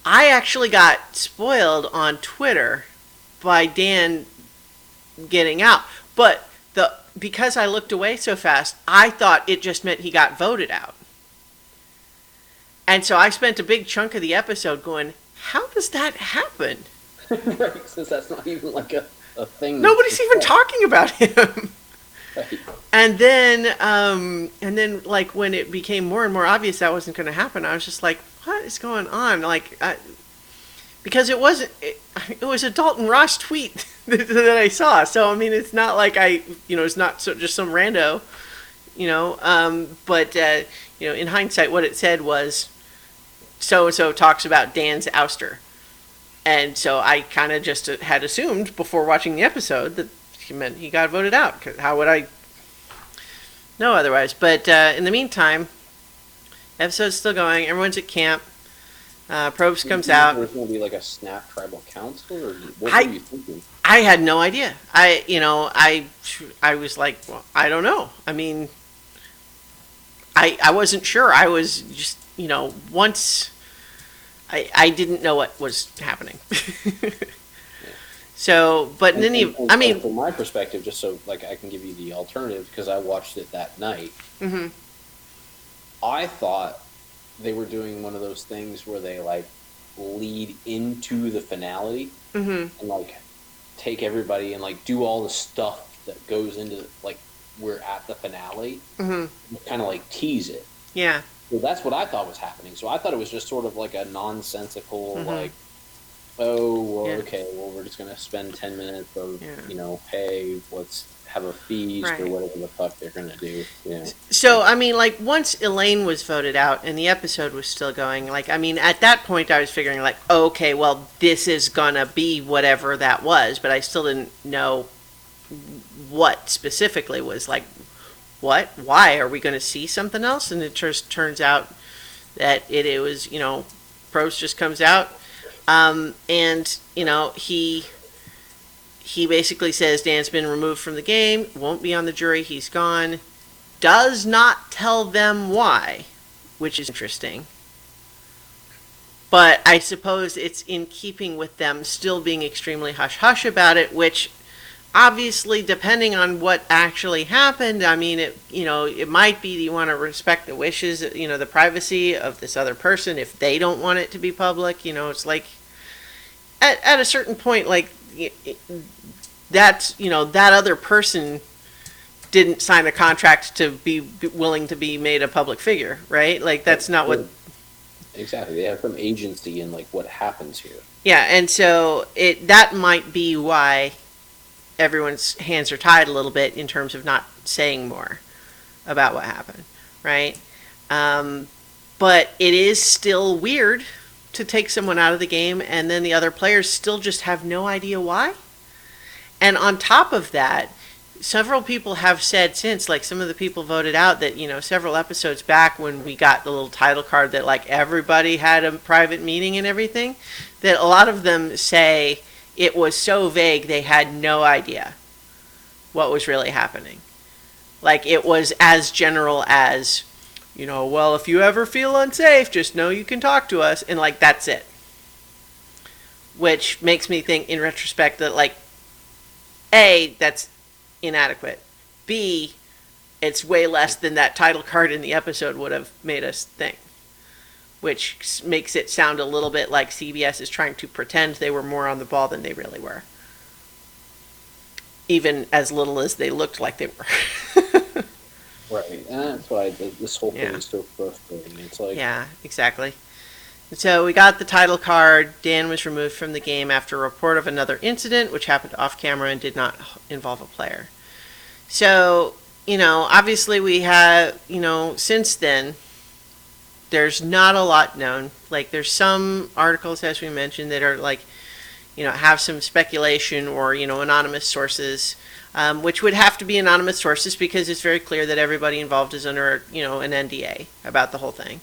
I actually got spoiled on Twitter by Dan getting out. But because I looked away so fast, I thought it just meant he got voted out. And so I spent a big chunk of the episode going, how does that happen? Right, since that's not even like a thing. Nobody's even talking about him. Right. And then like when it became more and more obvious that wasn't going to happen, I was just like, what is going on? Because it was a Dalton Ross tweet that I saw. So I mean, it's not like it's not just some rando, But in hindsight, what it said was, so and so talks about Dan's ouster, and so I kind of just had assumed before watching the episode that he meant he got voted out. 'Cause how would I know otherwise? But in the meantime, episode's still going. Everyone's at camp. Probst comes out. There's going to be like a snap tribal council, or what were you thinking? I had no idea. I was like, well, I don't know. I mean, I wasn't sure. I was just, once I didn't know what was happening. So, but in any, I mean, from my perspective, just so like I can give you the alternative, because I watched it that night. Mm-hmm. I thought they were doing one of those things where they like lead into the finale, mm-hmm. and like take everybody and like do all the stuff that goes into like we're at the finale, mm-hmm. kind of like tease it. Yeah. So that's what I thought was happening. So I thought it was just sort of like a nonsensical, mm-hmm. like, oh, well, Yeah. okay, well, we're just going to spend 10 minutes of, Yeah. Hey, let's have a feast Right. or whatever the fuck they're going to do. Yeah. So, I mean, like, once Elaine was voted out and the episode was still going, like, I mean, at that point I was figuring, like, oh, okay, well, this is gonna be whatever that was, but I still didn't know what specifically was, like, what? Why? Are we gonna see something else? And it just turns out that it was, Probst just comes out, and, he basically says Dan's been removed from the game, won't be on the jury, he's gone. Does not tell them why, which is interesting. But I suppose it's in keeping with them still being extremely hush-hush about it, which obviously, depending on what actually happened, I mean, it might be you want to respect the wishes, the privacy of this other person if they don't want it to be public. It's like, at a certain point, like, that's that other person didn't sign a contract to be willing to be made a public figure, right? Like that's not what. Exactly, they have some agency in like what happens here. Yeah, and so that might be why everyone's hands are tied a little bit in terms of not saying more about what happened, right? But it is still weird to take someone out of the game and then the other players still just have no idea why. And on top of that, several people have said since, like some of the people voted out that, several episodes back when we got the little title card that like everybody had a private meeting and everything, that a lot of them say it was so vague they had no idea what was really happening. Like it was as general as, well, if you ever feel unsafe, just know you can talk to us, and like that's it. Which makes me think in retrospect that like, A, that's inadequate. B, it's way less than that title card in the episode would have made us think. which makes it sound a little bit like CBS is trying to pretend they were more on the ball than they really were. Even as little as they looked like they were. Right, and that's why this whole thing is so frustrating. It's like, yeah, exactly. So we got the title card. Dan was removed from the game after a report of another incident, which happened off camera and did not involve a player. So, obviously we have, since then, there's not a lot known. Like, there's some articles, as we mentioned, that are like, have some speculation or, anonymous sources, which would have to be anonymous sources because it's very clear that everybody involved is under, an NDA about the whole thing.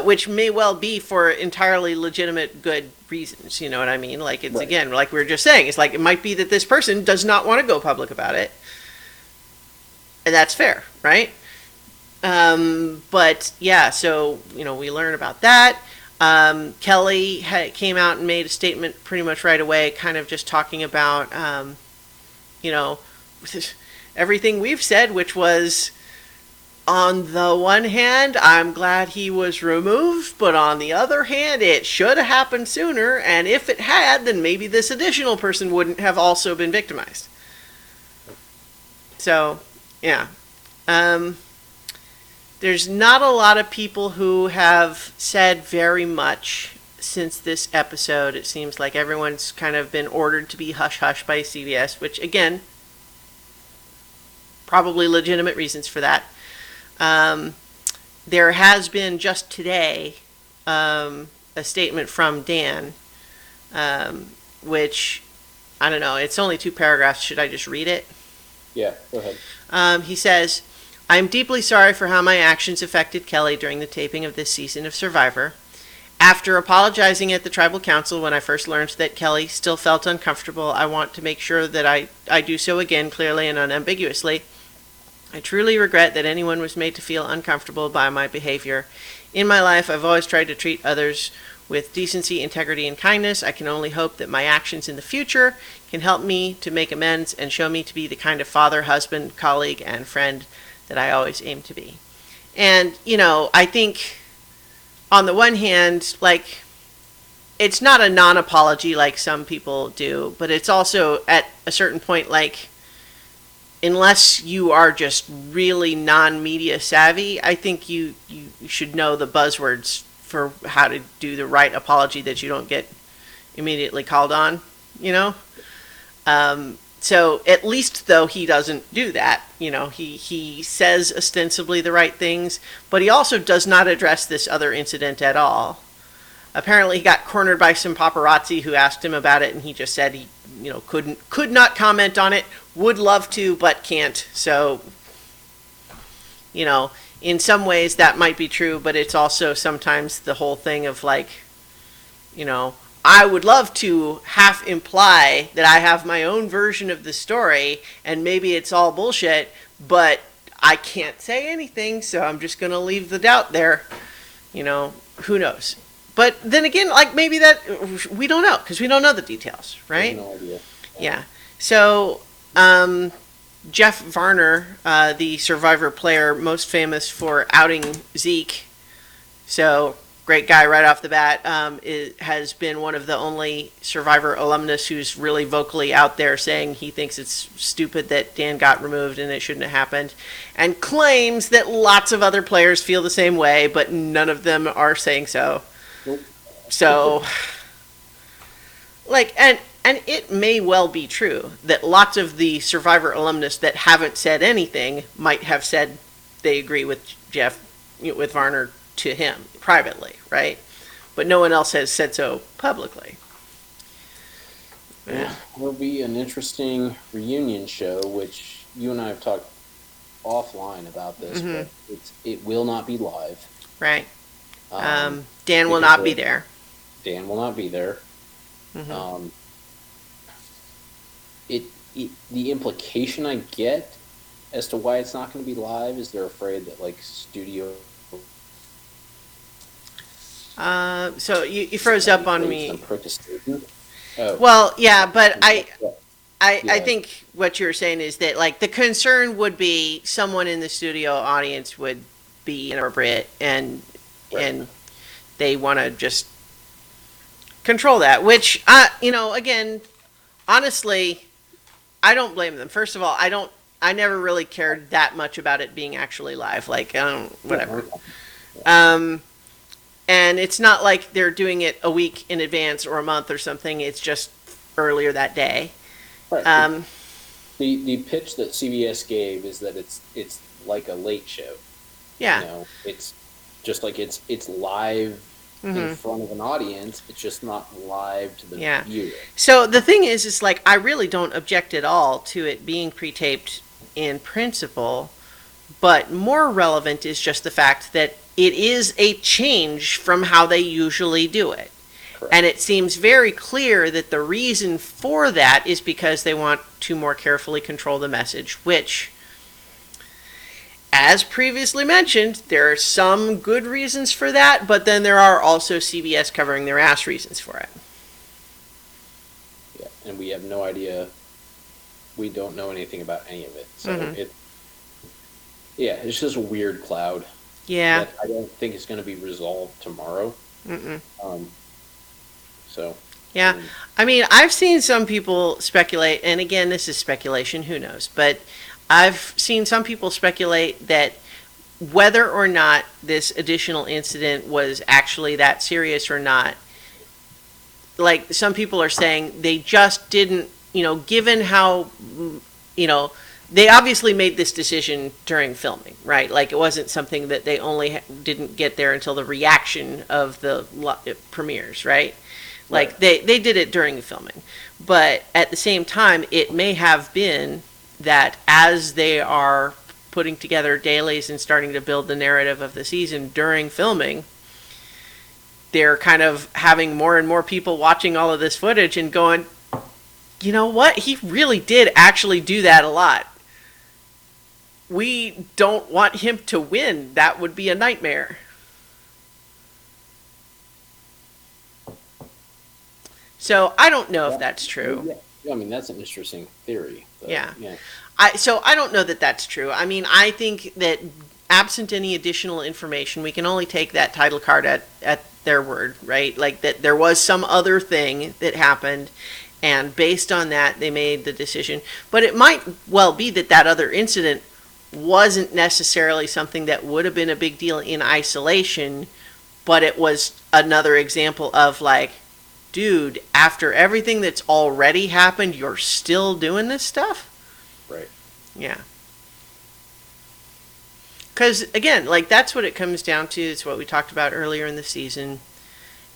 Which may well be for entirely legitimate good reasons, you know what I mean? Like, it's, again, like we were just saying, it's like, it might be that this person does not want to go public about it. And that's fair, right? But, yeah, so, we learn about that. Kelly came out and made a statement pretty much right away, kind of just talking about, everything we've said, which was, on the one hand, I'm glad he was removed, but on the other hand, it should have happened sooner, and if it had, then maybe this additional person wouldn't have also been victimized. So, yeah. There's not a lot of people who have said very much since this episode. It seems like everyone's kind of been ordered to be hush-hush by CBS, which, again, probably legitimate reasons for that. There has been just today a statement from Dan, which, I don't know, it's only 2 paragraphs. Should I just read it? Yeah, go ahead. He says, I am deeply sorry for how my actions affected Kelly during the taping of this season of Survivor. After apologizing at the tribal council when I first learned that Kelly still felt uncomfortable, I want to make sure that I do so again clearly and unambiguously. I truly regret that anyone was made to feel uncomfortable by my behavior. In my life, I've always tried to treat others with decency, integrity, and kindness. I can only hope that my actions in the future can help me to make amends and show me to be the kind of father, husband, colleague, and friend that I always aim to be. And, I think on the one hand, like, it's not a non-apology like some people do, but it's also at a certain point, like, unless you are just really non-media savvy, I think you should know the buzzwords for how to do the right apology that you don't get immediately called on, So at least, though, he doesn't do that. He says ostensibly the right things, but he also does not address this other incident at all. Apparently, he got cornered by some paparazzi who asked him about it, and he just said he, could not comment on it, would love to, but can't. So, in some ways that might be true, but it's also sometimes the whole thing of like, I would love to half imply that I have my own version of the story, and maybe it's all bullshit, but I can't say anything, so I'm just going to leave the doubt there. Who knows? But then again, like, maybe that, we don't know, because we don't know the details, right? No idea. Yeah. So, Jeff Varner, the Survivor player most famous for outing Zeke, so great guy right off the bat, has been one of the only Survivor alumnus who's really vocally out there saying he thinks it's stupid that Dan got removed and it shouldn't have happened, and claims that lots of other players feel the same way, but none of them are saying so. Nope. So, like, and it may well be true that lots of the Survivor alumnus that haven't said anything might have said they agree with Jeff, with Varner, to him privately, right? But no one else has said so publicly. Yeah. It'll be an interesting reunion show, which you and I have talked offline about this, but it will not be live. Right. Dan will not be there. Dan will not be there. The implication I get as to why it's not going to be live is they're afraid that, like, studio. So you froze up on me. Oh. Well, yeah, but I think what you're saying is that, like, the concern would be someone in the studio audience would be inappropriate and they want to just control that, which, again, honestly, I don't blame them. First of all, I never really cared that much about it being actually live. Like, whatever. And it's not like they're doing it a week in advance or a month or something. It's just earlier that day. Right. The pitch that CBS gave is that it's like a late show. Yeah. It's just like it's live in front of an audience. It's just not live to the viewer. So the thing is like, I really don't object at all to it being pre-taped in principle, but more relevant is just the fact that it is a change from how they usually do it. Correct. And it seems very clear that the reason for that is because they want to more carefully control the message, which, as previously mentioned, there are some good reasons for that, but then there are also CBS covering their ass reasons for it. Yeah, and we have no idea. We don't know anything about any of it. So it's just a weird cloud. Yeah. That I don't think is going to be resolved tomorrow. Yeah. I mean, I've seen some people speculate, and again, this is speculation, who knows, but I've seen some people speculate that whether or not this additional incident was actually that serious or not, like some people are saying they just didn't, given how, they obviously made this decision during filming, right? Like it wasn't something that they only didn't get there until the reaction of the premieres, right? Like they did it during the filming. But at the same time, it may have been that as they are putting together dailies and starting to build the narrative of the season during filming, they're kind of having more and more people watching all of this footage and going, you know what? He really did actually do that a lot. We don't want him to win. That would be a nightmare. So I don't know if that's true. Yeah, I mean, that's an interesting theory. Yeah. I don't know that that's true. I mean, I think that absent any additional information, we can only take that title card at their word, right? Like that there was some other thing that happened, and based on that, they made the decision. But it might well be that that other incident wasn't necessarily something that would have been a big deal in isolation, but it was another example of like, dude, after everything that's already happened, you're still doing this stuff? Right. Yeah. Because, again, like, that's what it comes down to. It's what we talked about earlier in the season.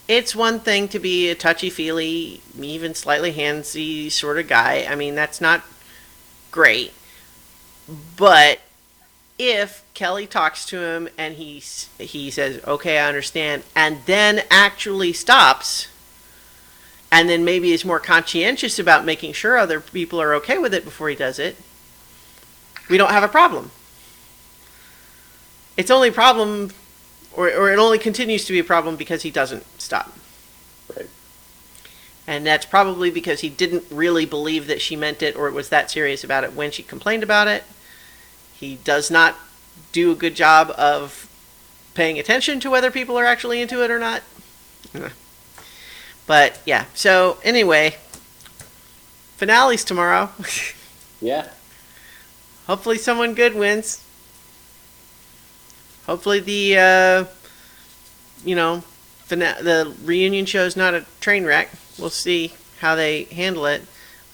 It's one thing to be a touchy-feely, even slightly handsy sort of guy. I mean, that's not great. But if Kelly talks to him and he says, okay, I understand, and then actually stops, and then maybe is more conscientious about making sure other people are okay with it before he does it, we don't have a problem. It's only a problem, or it only continues to be a problem because he doesn't stop. Right. And that's probably because he didn't really believe that she meant it or was that serious about it when she complained about it. He does not do a good job of paying attention to whether people are actually into it or not. But yeah, so anyway, finale's tomorrow. Yeah. Hopefully someone good wins. Hopefully the the reunion show's not a train wreck. We'll see how they handle it.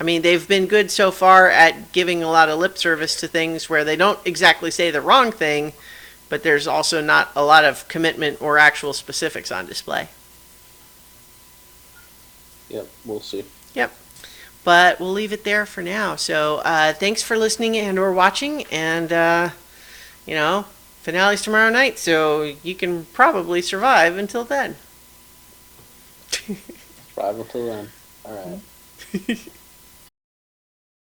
I mean, they've been good so far at giving a lot of lip service to things where they don't exactly say the wrong thing, but there's also not a lot of commitment or actual specifics on display. Yep, we'll see. Yep. But we'll leave it there for now. So thanks for listening and or watching. And, finale's tomorrow night, so you can probably survive until then. Survive until then. All right.